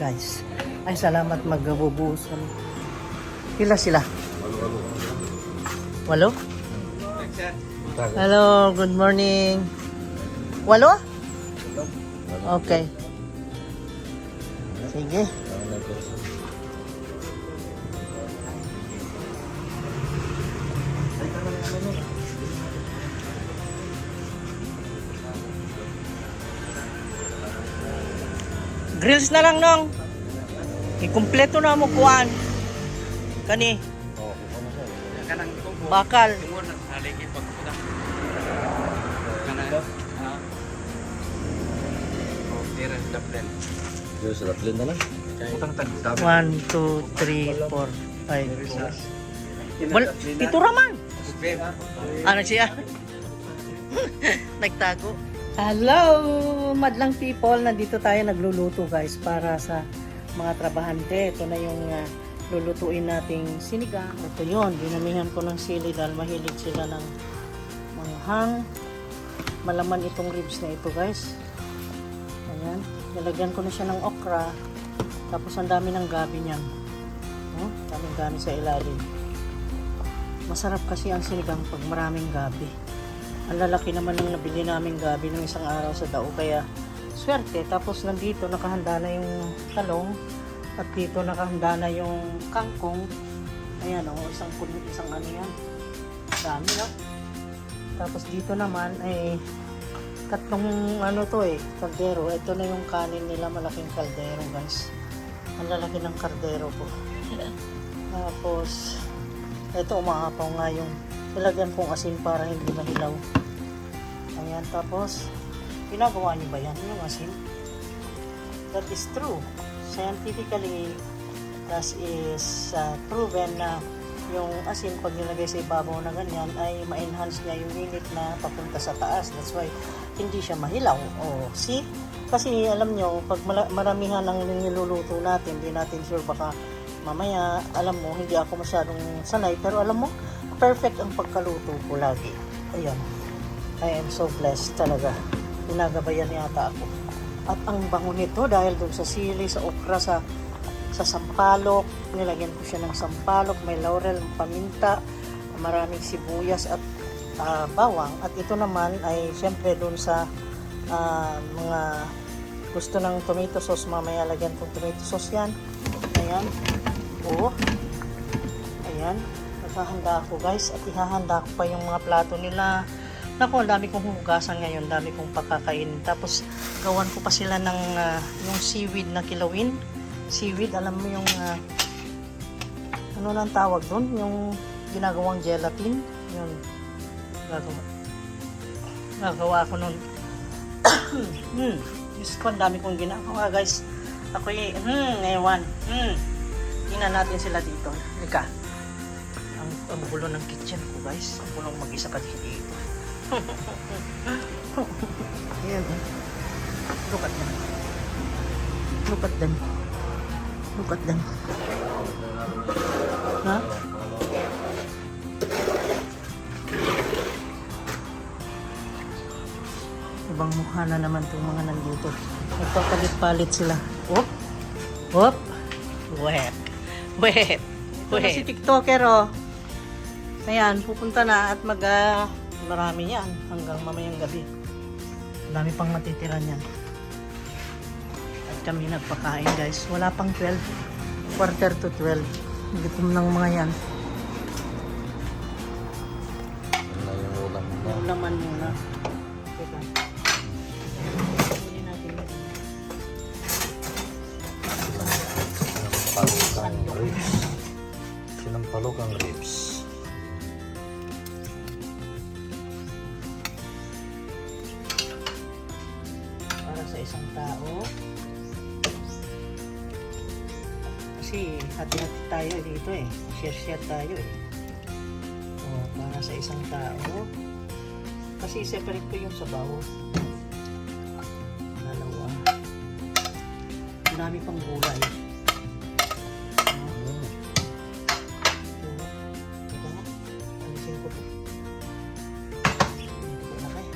guys. Ay, salamat magbubuhos kami. Pila sila? Walo? Hello, good morning. Walo? Okay. Sige. Grills na lang nong. Ikumpleto na mo kuan. Kani. Bakal. Sa Laplin na lang. 1, 2, 3, 4, 5, 6. Ito raman. Ano siya? Nagtago. Hello, madlang people. Nandito tayo nagluluto guys para sa mga trabahante. Ito na yung lulutuin nating sinigang. Ito yun. Dinamihan ko ng sili dahil mahilig sila ng manghang. Malaman itong ribs na ito guys. Ayan. Nilagyan ko na siya ng okra. Tapos ang dami ng gabi niyan. Oh, daming gabi sa ilalim. Masarap kasi ang sinigang pag maraming gabi. Ang lalaki naman ng nabili namin gabi ng isang araw sa Dao. Kaya swerte. Tapos nandito nakahanda na yung talong. At dito nakahanda na yung kangkong. Ayan o, isang ano yan. Dami no. Tapos dito naman ay tatlong ano to kaldero. Ito na yung kanin nila, malaking kaldero guys. Ang lalaki ng kaldero ko. Tapos ito umaapaw nga yung ilagyan kong asin para hindi mahilaw. Ayan, tapos ginagawa niyo ba yan yung asin? That is true. Scientifically, that is proven na yung asin pag nilagay sa ibabaw na ganyan ay ma-enhance niya yung init na papunta sa taas. That's why hindi siya mahilaw. Oh, see? Kasi alam nyo, pag maramihan ng niluluto natin, hindi natin sure baka mamaya, alam mo, hindi ako masyadong sanay, pero alam mo, perfect ang pagkaluto ko lagi. Ayan. I am so blessed talaga. Pinagabayan yata ako. At ang bango nito dahil doon sa sili, sa okra, sa sampalok. Nilagyan ko siya ng sampalok, may laurel, paminta, maraming sibuyas at bawang. At ito naman ay syempre doon sa mga gusto ng tomato sauce, mamaya lagyan kong tomato sauce yan. Ayan. Oo. Ayan. Naghahanda ako guys at ihahanda ko pa yung mga plato nila. Naku, ang dami kong hugasan ngayon, dami kong pakakainin. Tapos gawan ko pa sila ng yung seaweed na kilawin. Seaweed, alam mo yung ano nang tawag doon? Yung ginagawang gelatin. Yun. Gagawa ko nun. Diyos ko, ang dami kong ginagawa guys. Ako ewan. Tingnan natin sila dito. Lika. Ang gulo ng kitchen ko guys. Ang gulong mag-isa ka dito. Ayan. Look at them. Look at them. Look at them. Ha? Ibang mukha na naman itong mga nandito. Nagpapalit-palit sila. Whoop! Whoop! Wet! Wet! Ito na si TikToker oh. Ayan, pupunta na at marami yan hanggang mamayang gabi. Dami pang matitira niyan. At kami nagpakain guys. Wala pang 12. Quarter to 12. Gutom ng mga yan. Yung laman muna. Teka. Kunin natin yun. Sinampalok ang ribs. Sinampalok ang ribs. Para sa isang tao. Kasi hati-hati tayo dito share tayo o, para sa isang tao kasi separate ko yung sabaw. Dalawa. Marami pang gulay. Ito nga. Alisin ko ito. Ito na kayo.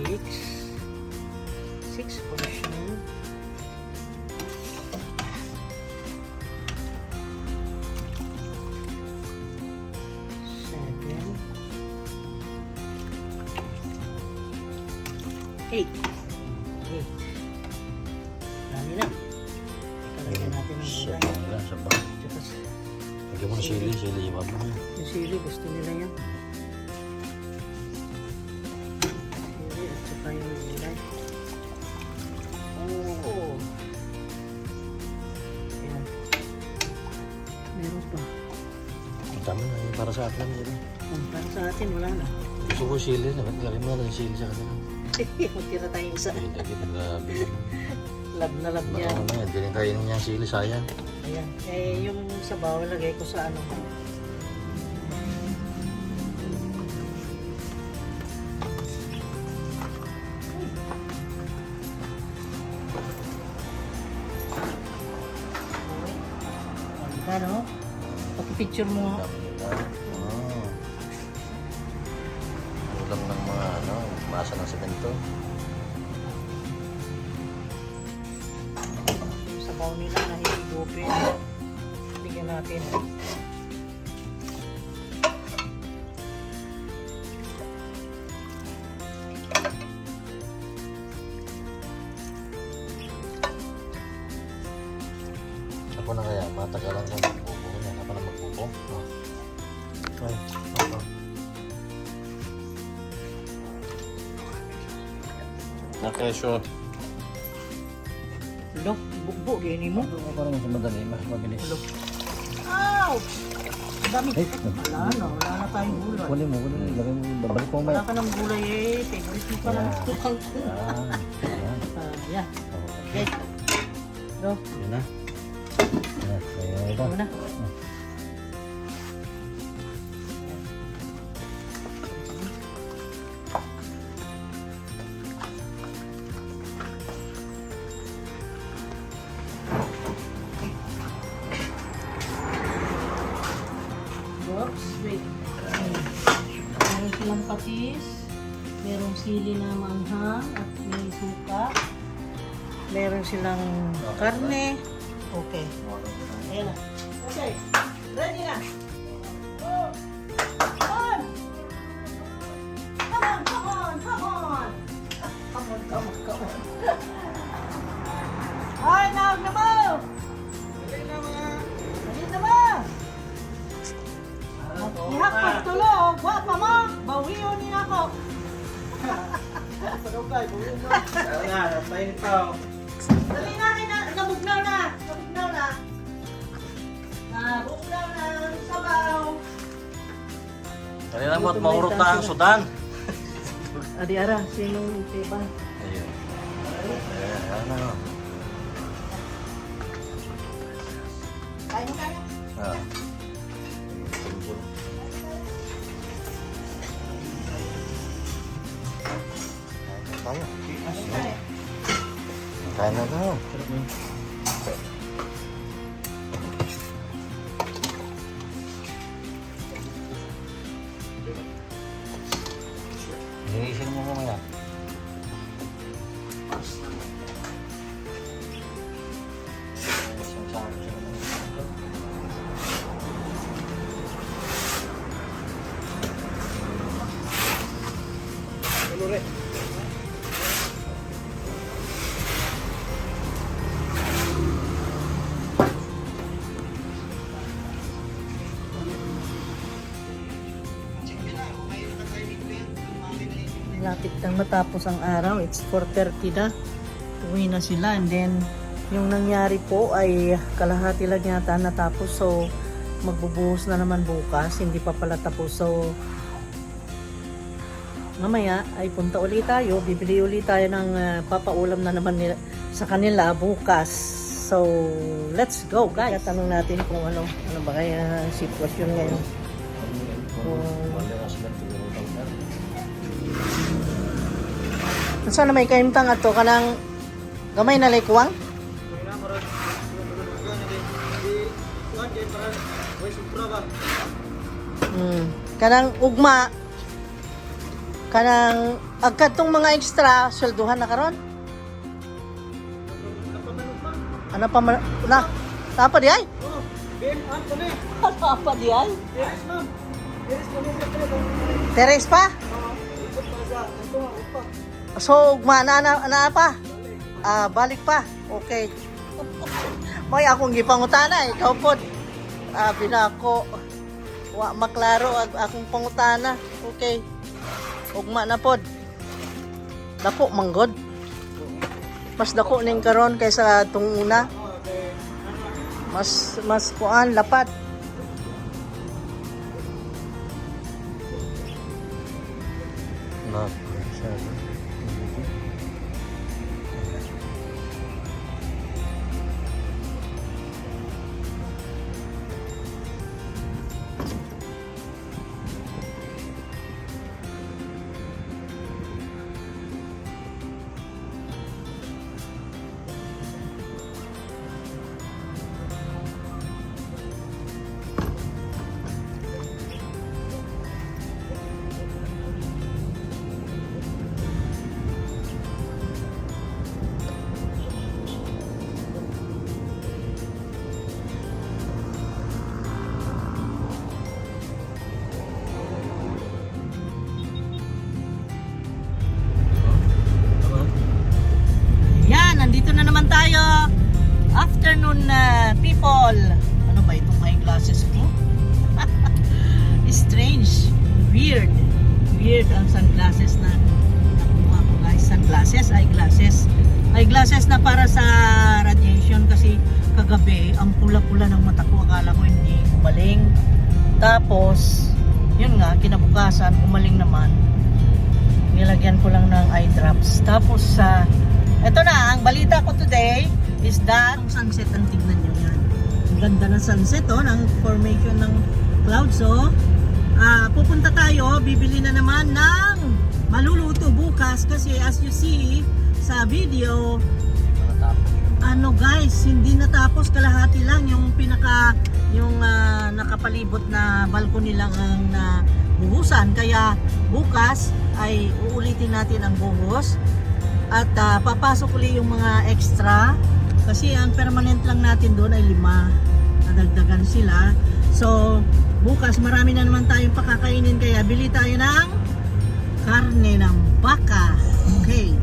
6 portion. 8. Okay. Dami na. Ikalagyan natin ng Siya gulay. lang sa bag. Tsaka Lagyan mo ng sili, iwan mo yan. yung sili, gusto nila yan. Sili at saka yung gulay. Oh. Ayan. Meron pa. Tama na, yun para sa akin. Yun. Para sa atin, wala na. Gusto ko sili na, lagyan mo na ng sili sa kanila. Magtira tayong isa. Ay, lagyan mo na bigyan mo. Lab na lab Baka yan. mamaya, hindi rin kainin niya ang sili, sayang. Ayan. Eh, yung sabaw, lagay ko sa ano. Ganda, no? Paki-picture mo. Oh. Ulam ng mga ano, masa ng semento. Yung sabaw nila na hihigupin. Bigyan natin. Ako na kaya, matagalan ko magbubo niya. Ako na magbubo. Oh. Ay, ako. Nakesyo. Lo, bukbo, gini mo. Ito parang mas madali, mas mabilis. Lo. Ouch! Ang dami. Ay, Wala na tayong gulay. kunin mo. Lagay mo, babalik mo Wala may. ka ng gulay eh. Favorite mo pa lang. Tukang. Ayan. Yan. Oh, Okay. Go. yun na. Ayan, ayan, ito. Muna. Oops, wait. Meron silang patis, merong sili na manghang at may suka. Meron silang karne. Okay. Ayan na. Okay. Ready na. Oh. Come on! Come on, come on, come on! Come on, come on, come on. Ay, nawag na mo! Dali na mo! Ihak pa tulog, wa pa mo! Bawiyo ni ako! Dali na, nabugnaw na! Nabugnaw na! Nabugnaw na ang sabaw! Dali lang mo at maurot na ang sudan. Adi ara, sinong tiba? Ayun. Ayan na. Kaya mo kaya? Ah. Tayo. Kain na tayo. Linisin mo mamaya. Lapit nang matapos ang araw. It's 4:30 na. Uwi na sila. And then, yung nangyari po ay kalahati lang yata natapos. So, magbubuhos na naman bukas. Hindi pa pala tapos. So, mamaya ay punta ulit tayo. Bibili ulit tayo ng papaulam na naman nila, sa kanila bukas. So, let's go guys. Tanong natin kung ano ba kaya sitwasyon ngayon. Saan na may kaimtang ato kanang gamay na likuwang? Kanang ugma Kanang agkad tong mga extra swelduhan na karon. Ano pa man na? Tapa di ay? Oh, Ben, ano ni? Tapa di ay? Yes, ma'am. Yes, ma'am. Teres pa? Ikot pa sa ito, upa. So, na pa? Balik pa. Okay. May akong gipangutana ikaw pod. Binako. Wa maklaro akong pangutana. Okay. Ugma na pod. Dako manggod. Mas dako ning karon kaysa tung una. Mas kuan lapat. Na. Yan, nandito na naman tayo. Afternoon people. Ano ba itong may glasses ko? Strange. Weird. Weird ang sunglasses na nakuha ko guys. Sunglasses, eyeglasses. Eyeglasses na para sa radiation kasi kagabi ang pula-pula ng mata ko. Akala ko hindi umaling. Tapos, yun nga, kinabukasan, umaling naman. Nilagyan ko lang ng eye drops. Tapos eto na, ang balita ko today is that ang sunset ang tignan nyo yan. Ang ganda ng sunset ng formation ng clouds pupunta tayo, bibili na naman ng maluluto bukas kasi as you see sa video, ano guys, hindi natapos, kalahati lang yung nakapalibot na balcony lang ang buhusan, kaya bukas ay uulitin natin ang buhos at papasok ulit yung mga extra kasi ang permanent lang natin doon ay 5, nadagdagan sila. So bukas marami na naman tayong pakakainin kaya bili tayo ng karne ng baka. Okay,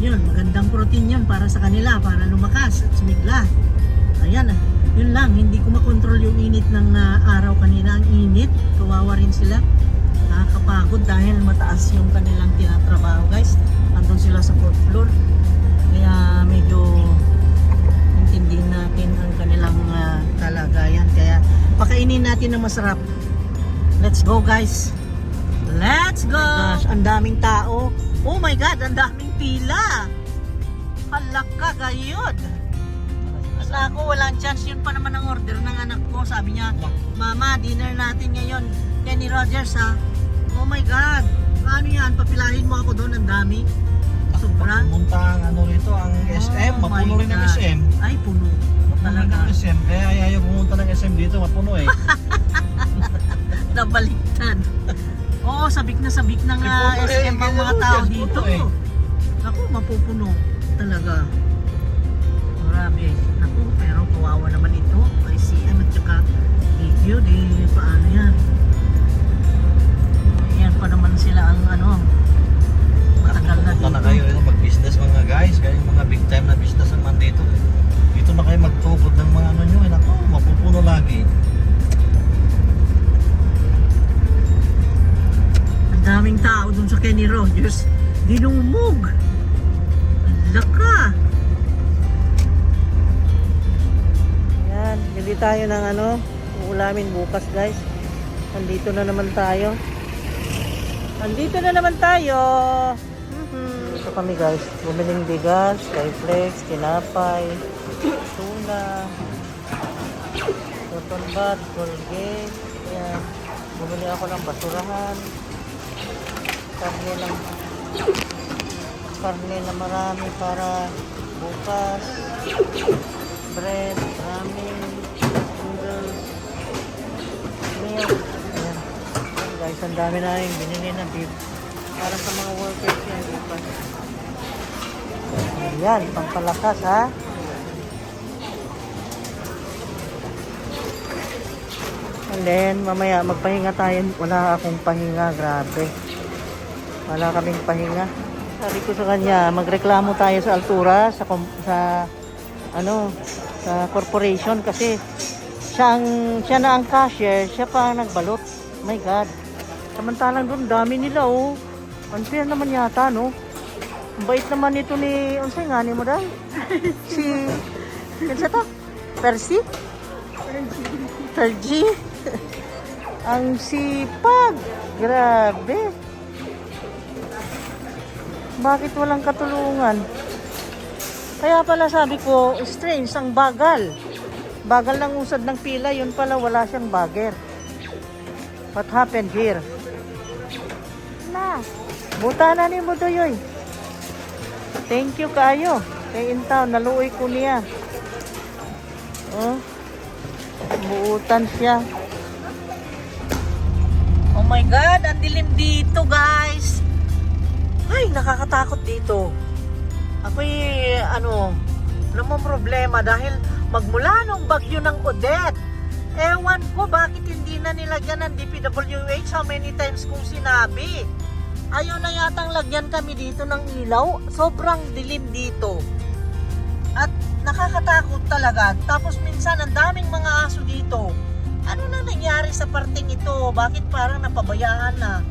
yun, magandang protein yun para sa kanila, para lumakas at sumigla. Ayan, yun lang, hindi ko makontrol yung init ng araw kanina. Ang init, kawawa rin sila, nakakapagod dahil mataas yung kanilang tinatrabaho guys. Andun sila sa 4th floor, kaya medyo intindihin natin ang kanilang kalagayan, kaya pakainin natin ng masarap. Let's go guys, let's go. Gosh, ang daming tao. Oh my god, ang daming pila. Halaka gayod. Asa ako, walang chance. Yun pa naman ang order ng anak ko. Sabi niya, mama, dinner natin ngayon Kenny Rogers Oh my god, ano yan, papilahin mo ako doon, ang dami. Sobra. Punta ang rito, ang SM, Oh my mapuno rin ang God. SM. Ay, puno. Mapuno rin ang SM, kaya ayaw pumunta ng SM dito, mapuno eh. Nabaliktad. Oo, sabik na nga Puno eh, SM ang mga ganyan, tao puno dito. eh. Naku, mapupuno talaga. Grabe. Naku, pero kawawa naman ito. ICM at saka EQ, paano yan? Yan pa naman sila ang matagal na Punta na dito. kayo rin mag-business mga guys, kaya yung mga big time na business naman dito. Dito na kayo magtukod ng mga nyo, naku, mapupuno lagi. Ang daming tao dun sa Kenny Rogers. Dinumog. Laka. Yan, bili tayo ng uulamin bukas guys. Nandito na naman tayo. Ito kami guys, bumiling bigas, Skyflex, tinapay, tuna, cotton bud, Colgate. Yan. Bumili ako ng basurahan. Karne na marami para bukas. Bread, ramen, noodles, milk. Ayan. Guys, ang dami na yung binili na beef. Para sa mga workers yan, diba? Ayan, pampalakas ha. And then, mamaya magpahinga tayo. Wala akong pahinga, grabe. Wala kaming pahinga. Sabi ko sa kanya, magreklamo tayo sa Altura, sa corporation kasi siya na ang cashier, siya pa ang nagbalot. My God. Samantalang doon, dami nila oh. Unfair naman yata, no? Ang bait naman ito ni, unsay nga ni mo dahil? Si, kinsa to? Percy? Percy? Ang sipag. Grabe. Bakit walang katulungan? Kaya pala sabi ko, strange, ang bagal. Bagal ng usad ng pila, yun pala wala siyang bagger. What happened here? Na, buta na ni mo doyoy. Thank you kayo. Kay Intaw, naluoy ko niya. Oh, buutan siya. Oh my God, ang dilim dito guys. Ay, nakakatakot dito. Ako'y, namang problema dahil magmula nung bagyo ng Odette, ewan ko bakit hindi na nilagyan ng DPWH, how many times kong sinabi. Ayaw na yatang lagyan kami dito ng ilaw. Sobrang dilim dito. At nakakatakot talaga. Tapos minsan ang daming mga aso dito. Ano na nangyari sa parting ito? Bakit parang napabayaan na?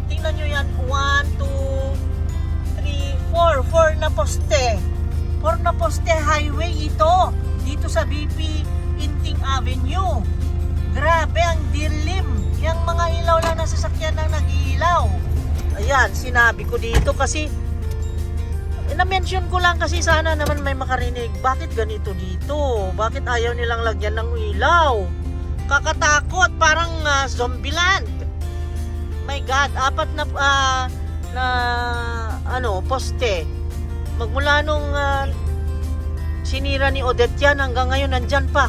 Tingnan nyo yan. 1, 2, 3, 4. 4 na poste. 4 na poste highway ito. Dito sa BP Inting Avenue. Grabe ang dilim. Yung mga ilaw lang na sasakyan ang nag-iilaw. Ayan, sinabi ko dito kasi na-mention ko lang kasi sana naman may makarinig. Bakit ganito dito? Bakit ayaw nilang lagyan ng ilaw? Kakatakot, parang Zombieland. My God, 4 na poste. Magmula nung sinira ni Odette yan hanggang ngayon nandyan pa.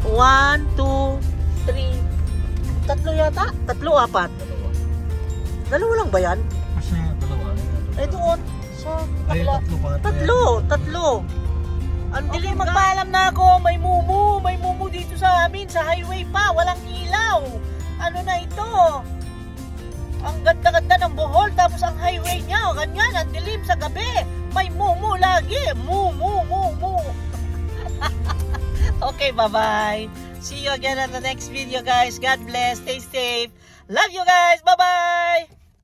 1, 2, 3, 3 yata? 3, 4. Dalawa lang ba yan? Kasi dalawa. Eh doon. So, Ay, tatlo pa. Tatlo. Ang dilim, magpaalam na ako. May mumu dito sa amin. Sa highway pa. Walang ilaw. Ano na ito? Ang ganda-ganda ng Bohol. Tapos ang highway niya. Ganyan. Ang dilim sa gabi. May mumu lagi. Mumu. Okay, bye-bye. See you again on the next video, guys. God bless. Stay safe. Love you guys. Bye-bye.